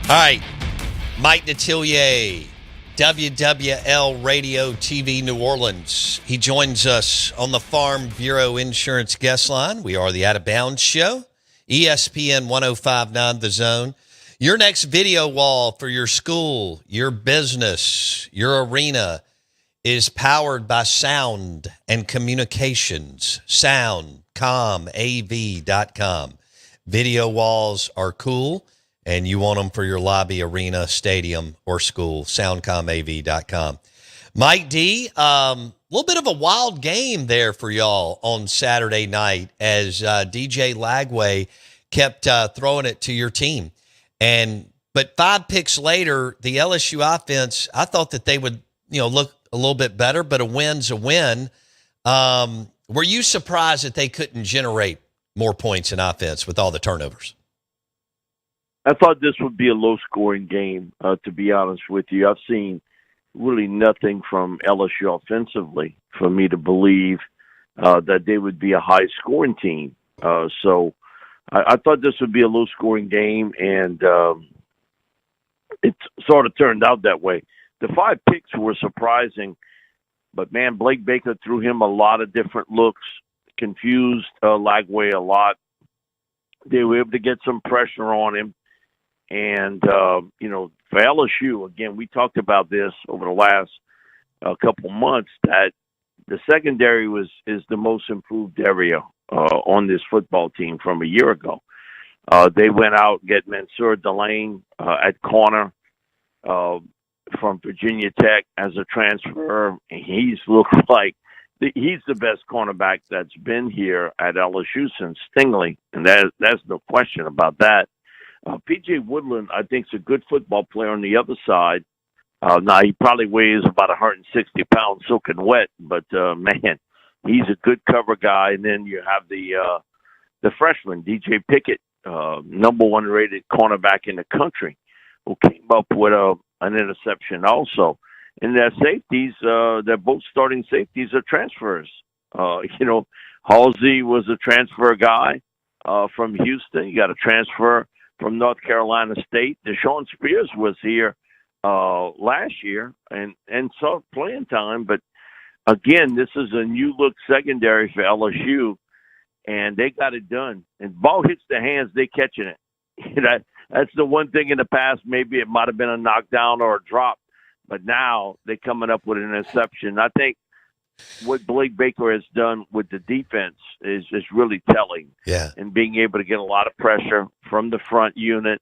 All right, Mike Detillier, WWL Radio TV New Orleans. He joins us on the Farm Bureau Insurance Guest Line. We are the Out of Bounds Show, ESPN 105.9 The Zone. Your next video wall for your school, your business, your arena is powered by Sound and Communications. SoundComAV.com. Video walls are cool, and you want them for your lobby, arena, stadium, or school. SoundComAV.com. Mike D, little bit of a wild game there for y'all on Saturday night as DJ Lagway kept throwing it to your team. But 5 picks later, the LSU offense, I thought that they would, look a little bit better, but a win's a win. Were you surprised that they couldn't generate more points in offense with all the turnovers? I thought this would be a low-scoring game, to be honest with you. I've seen really nothing from LSU offensively for me to believe that they would be a high-scoring team. So I thought this would be a low-scoring game, and it sort of turned out that way. The 5 picks were surprising, but, man, Blake Baker threw him a lot of different looks, confused Lagway a lot. They were able to get some pressure on him. And, for LSU, again, we talked about this over the last couple months, that the secondary is the most improved area on this football team from a year ago. They went out, get Mansour Delane at corner from Virginia Tech as a transfer. He's looked like he's the best cornerback that's been here at LSU since Stingley, and that's no question about that. P.J. Woodland, I think, is a good football player on the other side. Now, he probably weighs about 160 pounds soaking wet, but, man, he's a good cover guy. And then you have the freshman, DJ Pickett, number 1 rated cornerback in the country, who came up with an interception also. And their safeties, they're both starting safeties are transfers. Halsey was a transfer guy from Houston. You got a transfer from North Carolina State. Deshaun Spears was here last year and saw playing time. But, again, this is a new-look secondary for LSU, and they got it done. And ball hits their hands, they catching it. That's the one thing in the past. Maybe it might have been a knockdown or a drop, but now they're coming up with an interception. I think what Blake Baker has done with the defense is really telling. Yeah. And being able to get a lot of pressure from the front unit,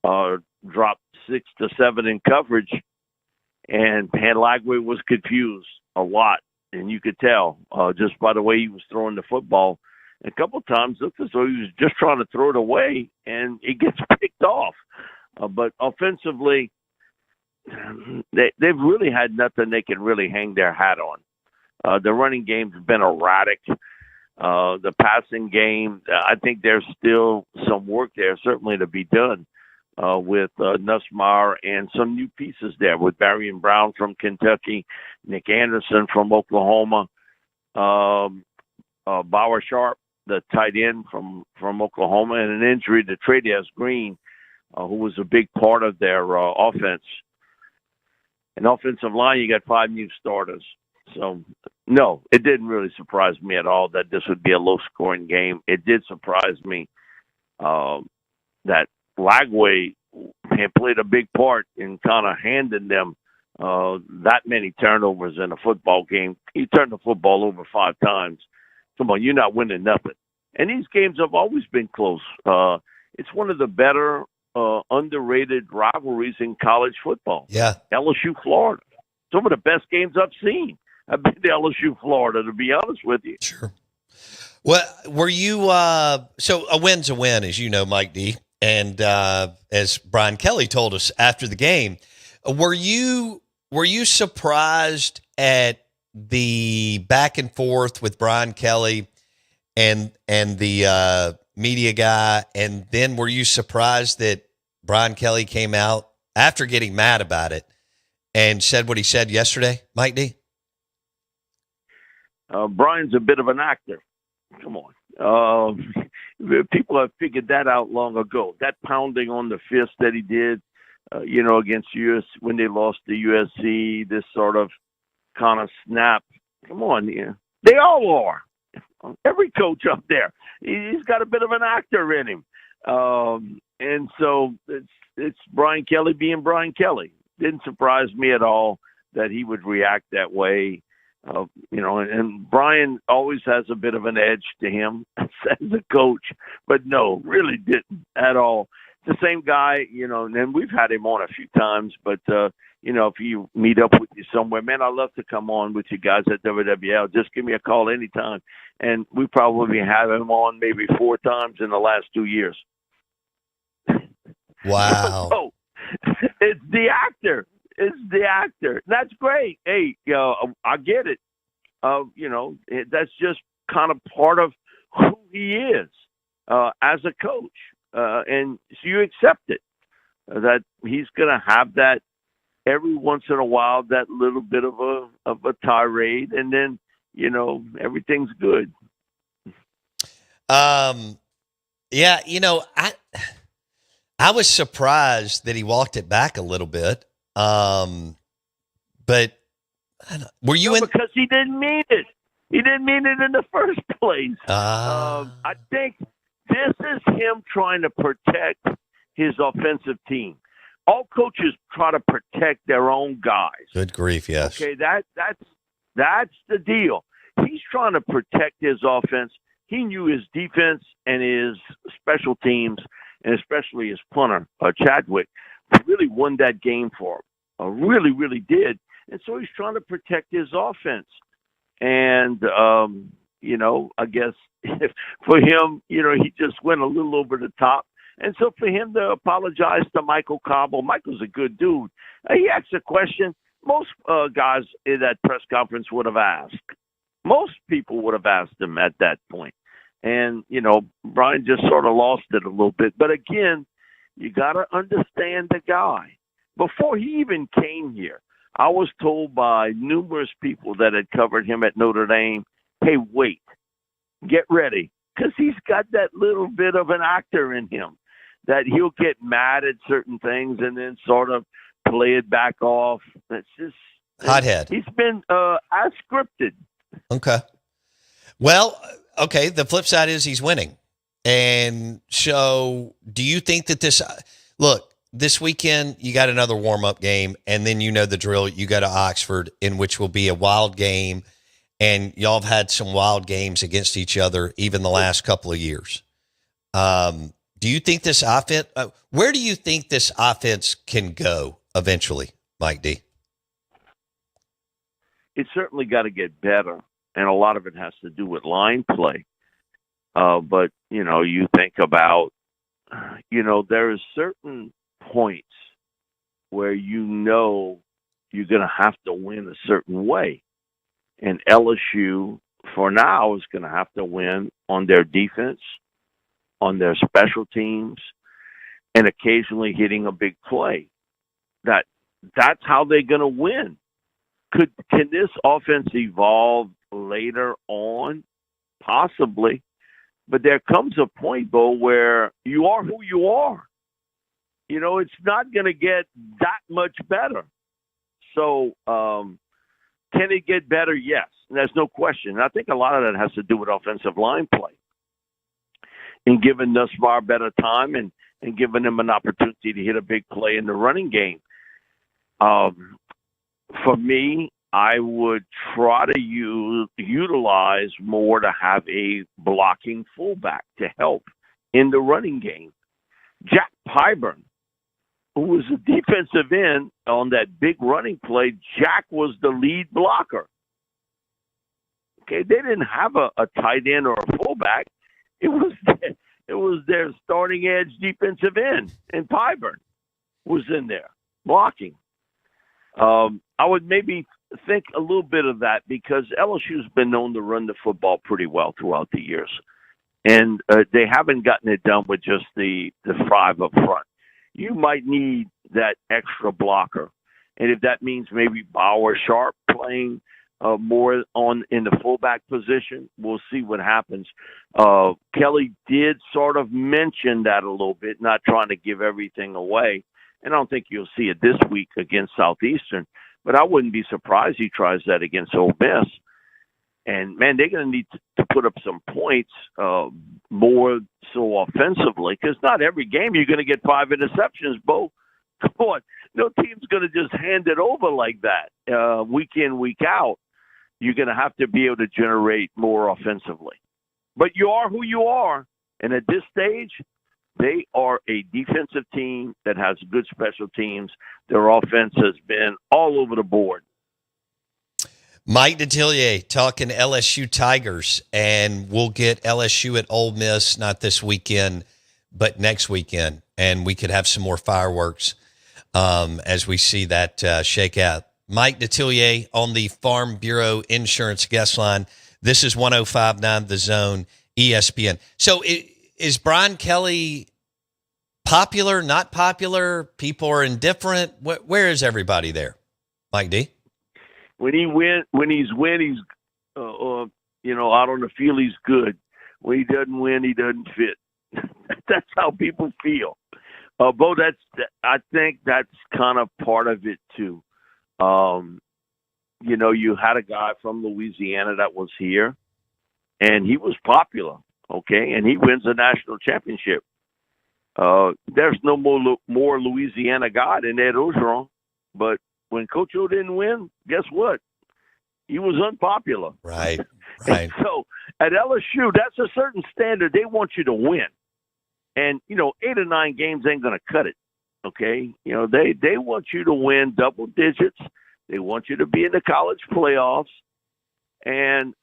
drop 6 to 7 in coverage, and Lagway was confused a lot, and you could tell just by the way he was throwing the football. A couple of times looked as though he was just trying to throw it away, and it gets picked off. But offensively, they've really had nothing they can really hang their hat on. The running game's been erratic. The passing game, I think there's still some work there, certainly to be done with Nussmeier and some new pieces there with Barrion Brown from Kentucky, Nick Anderson from Oklahoma, Bauer Sharp, the tight end from Oklahoma, and an injury to Trey'Dez Green, who was a big part of their offense. An offensive line, you got 5 new starters. So, no, it didn't really surprise me at all that this would be a low-scoring game. It did surprise me that Lagway had played a big part in kind of handing them that many turnovers in a football game. He turned the football over 5 times. Come on, you're not winning nothing. And these games have always been close. It's one of the better underrated rivalries in college football. Yeah. LSU, Florida. Some of the best games I've seen. I've been to LSU, Florida, to be honest with you. Sure. Well, were you so a win's a win, as you know, Mike D. And as Brian Kelly told us after the game, were you surprised at the back and forth with Brian Kelly and the media guy? And then were you surprised that Brian Kelly came out after getting mad about it and said what he said yesterday, Mike D? Brian's a bit of an actor. Come on. People have figured that out long ago. That pounding on the fist that he did, against US when they lost to USC, this sort of kind of snap. Come on, they all are. Every coach up there, he's got a bit of an actor in him, and so it's Brian Kelly being Brian Kelly. Didn't surprise me at all that he would react that way. And Brian always has a bit of an edge to him as a coach, but no, really didn't at all. The same guy, and we've had him on a few times, but, if you meet up with you somewhere, man, I'd love to come on with you guys at WWL. Just give me a call anytime. And we probably have him on maybe 4 times in the last 2 years. Wow. So, it's the actor. It's the actor. That's great. Hey, I get it. That's just kind of part of who he is as a coach. And so you accept it, that he's going to have that every once in a while, that little bit of a tirade, and then, everything's good. Yeah, I was surprised that he walked it back a little bit. But were you because he didn't mean it. He didn't mean it in the first place. I think this is him trying to protect his offensive team. All coaches try to protect their own guys. Good grief, yes. Okay, that's the deal. He's trying to protect his offense. He knew his defense and his special teams, and especially his punter, Chadwick, really won that game for him. Really, really did. And so he's trying to protect his offense. And, I guess for him, he just went a little over the top. And so for him to apologize to Michael Cobble, Michael's a good dude. He asked a question most guys in that press conference would have asked. Most people would have asked him at that point. And, Brian just sort of lost it a little bit. But again, you got to understand the guy. Before he even came here, I was told by numerous people that had covered him at Notre Dame, hey, wait, get ready, because he's got that little bit of an actor in him, that he'll get mad at certain things and then sort of play it back off. It's just hothead. He's been as scripted. Okay. Well, okay, the flip side is he's winning. And so do you think that this weekend you got another warm-up game, and then the drill, you go to Oxford, in which will be a wild game, and y'all have had some wild games against each other even the last couple of years. Do you think this offense, where do you think this offense can go eventually, Mike D? It's certainly got to get better, and a lot of it has to do with line play. But, you think about, there are certain points where you're going to have to win a certain way. And LSU, for now, is going to have to win on their defense, on their special teams, and occasionally hitting a big play. That's how they're going to win. Can this offense evolve later on? Possibly. But there comes a point, Bo, where you are who you are. It's not going to get that much better. So can it get better? Yes. There's no question. And I think a lot of that has to do with offensive line play and giving Nussbaum better time and giving him an opportunity to hit a big play in the running game. For me, I would try to utilize more to have a blocking fullback to help in the running game. Jack Pyburn, who was a defensive end on that big running play, Jack was the lead blocker. Okay, they didn't have a tight end or a fullback. It was their starting edge defensive end, and Pyburn was in there blocking. I would maybe think a little bit of that because LSU's been known to run the football pretty well throughout the years. And they haven't gotten it done with just the 5 up front. You might need that extra blocker. And if that means maybe Bauer Sharp playing more in the fullback position, we'll see what happens. Kelly did sort of mention that a little bit, not trying to give everything away. And I don't think you'll see it this week against Southeastern, but I wouldn't be surprised he tries that against Ole Miss. And, man, they're going to need to put up some points more so offensively, because not every game you're going to get 5 interceptions, Bo. Come on. No team's going to just hand it over like that week in, week out. You're going to have to be able to generate more offensively. But you are who you are. And at this stage, they are a defensive team that has good special teams. Their offense has been all over the board. Mike Detillier talking LSU Tigers, and we'll get LSU at Ole Miss, not this weekend, but next weekend. And we could have some more fireworks as we see that shake out. Mike Detillier on the Farm Bureau Insurance guest line. This is 105.9 The Zone, ESPN. So is Brian Kelly popular, not popular? People are indifferent. Where is everybody there? Mike D? When he's out on the field, he's good. When he doesn't win, he doesn't fit. That's how people feel. Bo, I think that's kind of part of it too. You had a guy from Louisiana that was here, and he was popular, okay, and he wins a national championship. There's no more Louisiana guy than Ed Orgeron, but when Coach O didn't win, guess what? He was unpopular. Right. So at LSU, that's a certain standard. They want you to win. And, 8 or 9 games ain't going to cut it, okay? They want you to win double digits. They want you to be in the college playoffs. And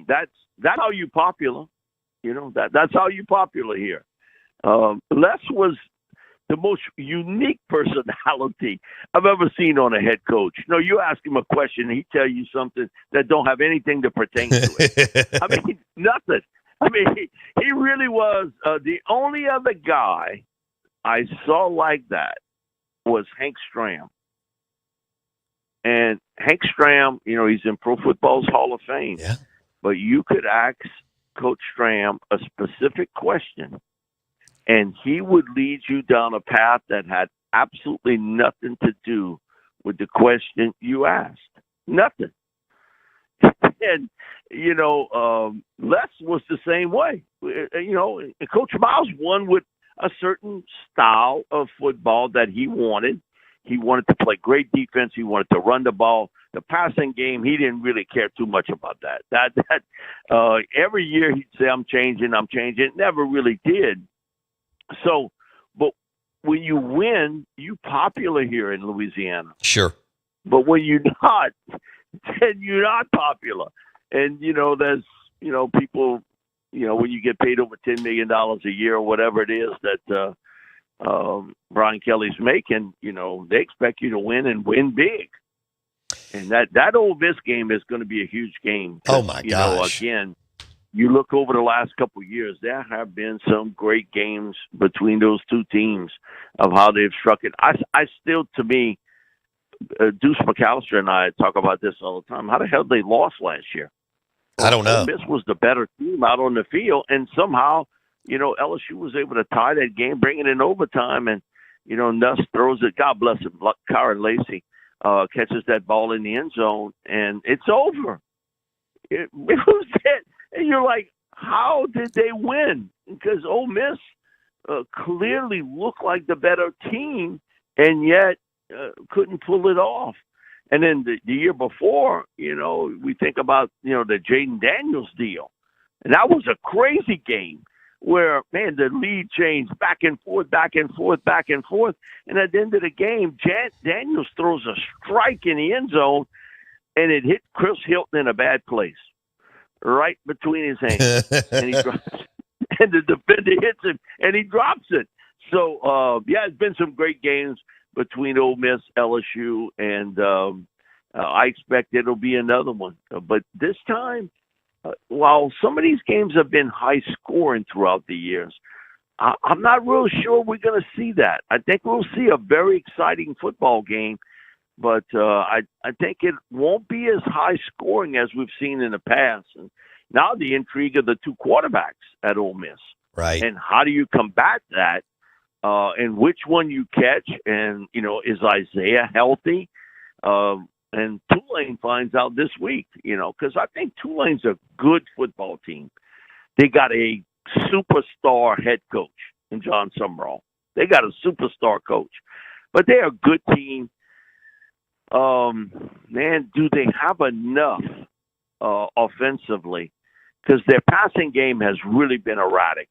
that's how you popular. That's how you popular here. Les was the most unique personality I've ever seen on a head coach. You ask him a question, and he tell you something that don't have anything to pertain to it. I mean, nothing. I mean, he really was the only other guy I saw like that was Hank Stram. And Hank Stram, he's in Pro Football's Hall of Fame. Yeah. But you could ask Coach Stram a specific question, and he would lead you down a path that had absolutely nothing to do with the question you asked. Nothing. And, Les was the same way. And Coach Miles won with a certain style of football that he wanted. He wanted to play great defense. He wanted to run the ball. The passing game, he didn't really care too much about that. That every year he'd say, I'm changing. Never really did. So, but when you win, you're popular here in Louisiana. Sure. But when you're not, then you're not popular. And, there's, people, when you get paid over $10 million a year or whatever it is that Brian Kelly's making, they expect you to win and win big. And that Ole Miss game is going to be a huge game. Oh, my gosh. Again, you look over the last couple of years, there have been some great games between those two teams of how they've struck it. I still, to me, Deuce McAllister and I talk about this all the time. How the hell did they lost last year? I don't know. Ole Miss was the better team out on the field, and somehow, LSU was able to tie that game, bring it in overtime, and, Nuss throws it. God bless him. Kyron Lacey catches that ball in the end zone, and it's over. It was it. And you're like, how did they win? Because Ole Miss clearly looked like the better team, and yet couldn't pull it off. And then the year before, we think about, the Jaden Daniels deal. And that was a crazy game where, man, the lead changed back and forth. And at the end of the game, Daniels throws a strike in the end zone, and it hit Chris Hilton in a bad place, right between his hands. And he drops, and the defender hits him, and he drops it. So, it's been some great games between Ole Miss, LSU, and I expect it'll be another one. But this time, while some of these games have been high scoring throughout the years, I'm not real sure we're going to see that. I think we'll see a very exciting football game, but I think it won't be as high scoring as we've seen in the past. And now the intrigue of the two quarterbacks at Ole Miss. Right. And how do you combat that and which one you catch. And, is Isaiah healthy? And Tulane finds out this week, because I think Tulane's a good football team. They got a superstar head coach in John Summerall. They got a superstar coach. But they're a good team. Man, do they have enough offensively? Because their passing game has really been erratic.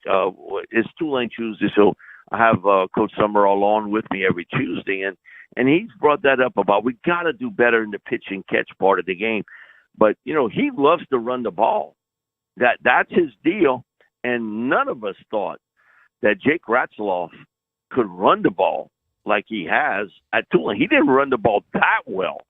It's Tulane Tuesday, so I have Coach Summerall on with me every Tuesday, and he's brought that up about we got to do better in the pitch and catch part of the game. But, he loves to run the ball. That's his deal, and none of us thought that Jake Ratzloff could run the ball like he has at Tulane. He didn't run the ball that well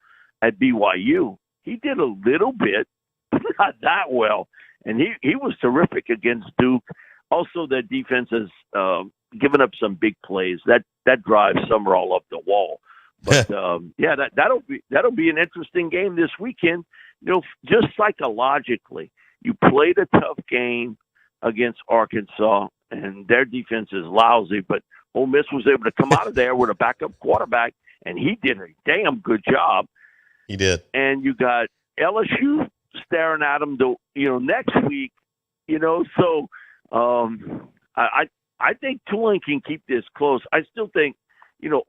at BYU. He did a little bit, but not that well. And he was terrific against Duke. Also, their defense has given up some big plays. That drives Summerall up the wall. But that'll be an interesting game this weekend. Just psychologically, you played a tough game against Arkansas, and their defense is lousy. But Ole Miss was able to come out of there with a backup quarterback, and he did a damn good job. He did. And you got LSU staring at him, next week. So I think Tulane can keep this close. I still think,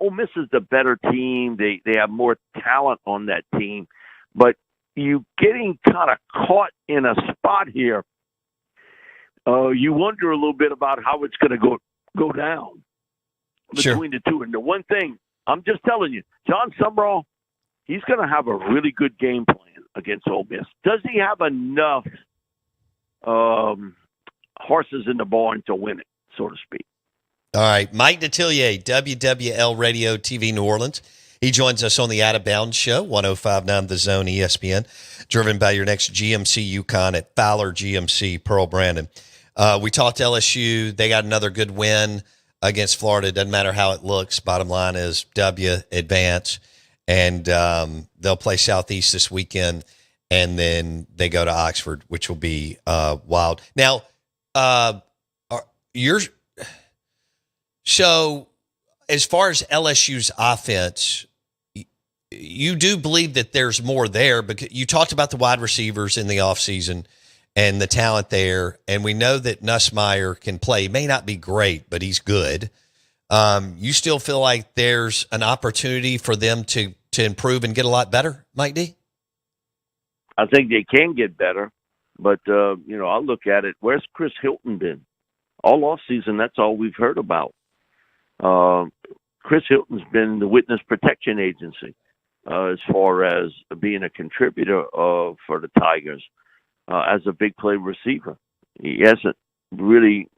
Ole Miss is the better team. They have more talent on that team, but you getting kind of caught in a spot here. You wonder a little bit about how it's going to go down between the two. And the one thing I'm just telling you, John Summerall, he's going to have a really good game plan against Ole Miss. Does he have enough horses in the barn to win it, so to speak? All right. Mike Detillier, WWL Radio TV New Orleans. He joins us on the Out of Bounds Show, 105.9 The Zone ESPN, driven by your next GMC Yukon at Fowler GMC, Pearl Brandon. We talked LSU. They got another good win against Florida. It doesn't matter how it looks. Bottom line is W, advance. And they'll play Southeast this weekend, and then they go to Oxford, which will be wild. Now, so as far as LSU's offense, you do believe that there's more there, because you talked about the wide receivers in the offseason and the talent there, and we know that Nussmeier can play. He may not be great, but he's good. You still feel like there's an opportunity for them to improve and get a lot better, Mike D? I think they can get better, but, I'll look at it. Where's Chris Hilton been? All offseason, that's all we've heard about. Chris Hilton's been in the Witness Protection Agency as far as being a contributor for the Tigers as a big play receiver. He hasn't really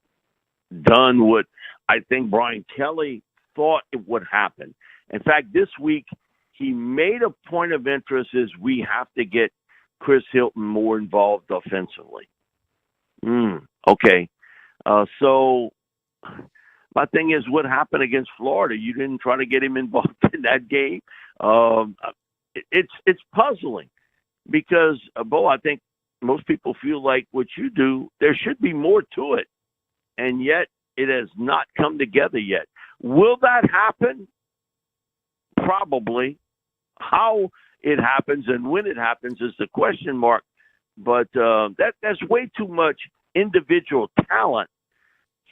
done what I think Brian Kelly thought it would happen. In fact, this week he made a point of interest is we have to get Chris Hilton more involved offensively. Okay. So my thing is, what happened against Florida? You didn't try to get him involved in that game. It's puzzling because, Bo, I think most people feel like what you do, there should be more to it, and yet it has not come together yet. Will that happen? Probably. How it happens and when it happens is the question mark. But that's way too much individual talent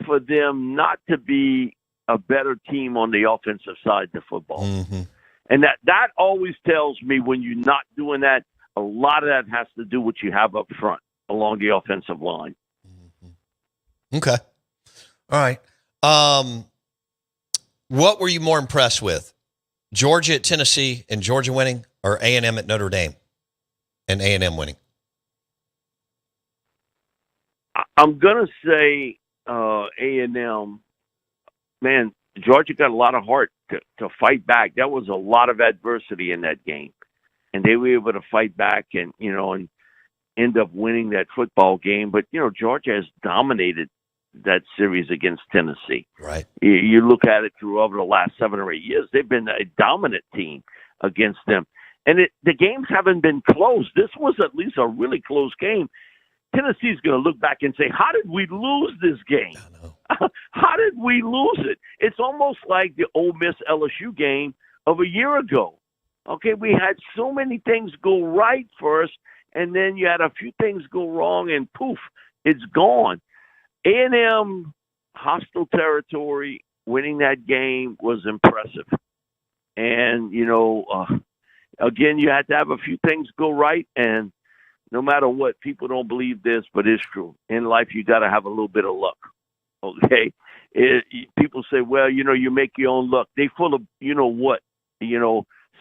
for them not to be a better team on the offensive side of football. Mm-hmm. And that always tells me when you're not doing that, a lot of that has to do with what you have up front along the offensive line. Mm-hmm. Okay. All right. What were you more impressed with? Georgia at Tennessee and Georgia winning, or A&M at Notre Dame and A&M winning? I'm going to say A&M. Man, Georgia got a lot of heart to fight back. That was a lot of adversity in that game. And they were able to fight back and end up winning that football game. But, Georgia has dominated that series against Tennessee. Right. You look at it through over the last 7 or 8 years, they've been a dominant team against them. And the games haven't been close. This was at least a really close game. Tennessee's going to look back and say, how did we lose this game? How did we lose it? It's almost like the Ole Miss LSU game of a year ago. Okay, we had so many things go right first, and then you had a few things go wrong, and poof, it's gone. A&M, hostile territory, winning that game was impressive. And, again, you had to have a few things go right, and no matter what, people don't believe this, but it's true. In life, you got to have a little bit of luck. Okay, people say, well, you make your own luck. They full of, what,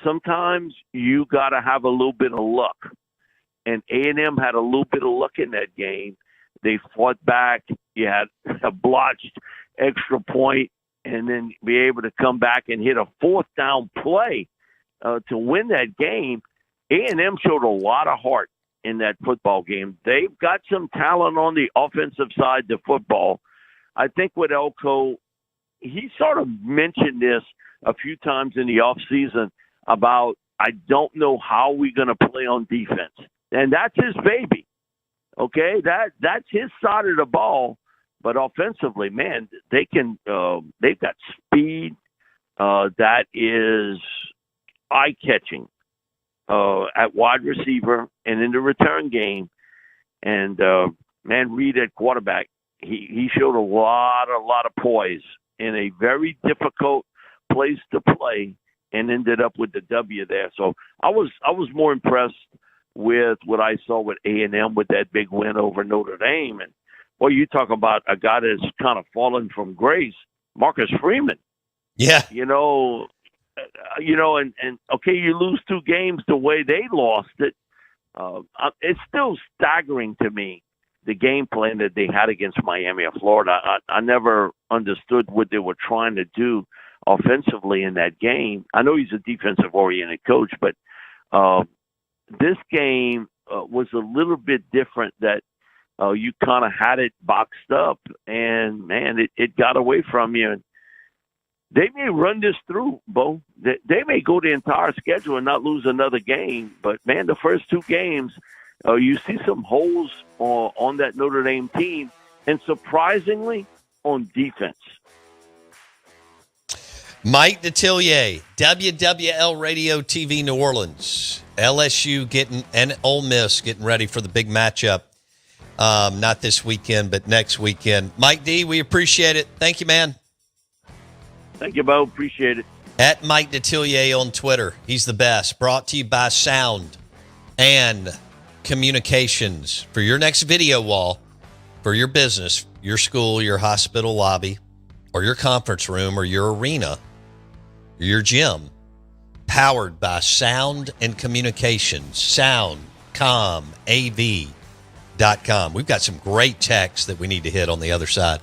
sometimes you got to have a little bit of luck. And A&M had a little bit of luck in that game. They fought back. You had a blotched extra point, and then be able to come back and hit a fourth down play to win that game. A&M showed a lot of heart in that football game. They've got some talent on the offensive side to football. I think with Elko, he sort of mentioned this a few times in the offseason about, I don't know how we're going to play on defense. And that's his baby. Okay, that's his side of the ball. But offensively, man, they've got speed that is eye-catching at wide receiver and in the return game. And, man, Reed at quarterback, he showed a lot of poise in a very difficult place to play and ended up with the W there. So I was more impressed with what I saw with A&M with that big win over Notre Dame. And, boy, you talk about a guy that's kind of fallen from grace, Marcus Freeman. Yeah. And okay, you lose 2 games the way they lost it. It's still staggering to me, the game plan that they had against Miami of Florida. I never understood what they were trying to do offensively in that game. I know he's a defensive-oriented coach, but this game was a little bit different, that you kind of had it boxed up, and, man, it got away from you. And they may run this through, Bo. They may go the entire schedule and not lose another game. But, man, the first 2 games, you see some holes on that Notre Dame team, and surprisingly, on defense. Mike Detillier, WWL Radio TV New Orleans. LSU and Ole Miss getting ready for the big matchup. Not this weekend, but next weekend. Mike D, we appreciate it. Thank you, man. Thank you, Bo. Appreciate it. At Mike Detillier on Twitter. He's the best. Brought to you by Sound and Communications. For your next video wall, for your business, your school, your hospital lobby, or your conference room, or your arena, or your gym, powered by Sound and Communications. SoundComAV.com. We've got some great texts that we need to hit on the other side.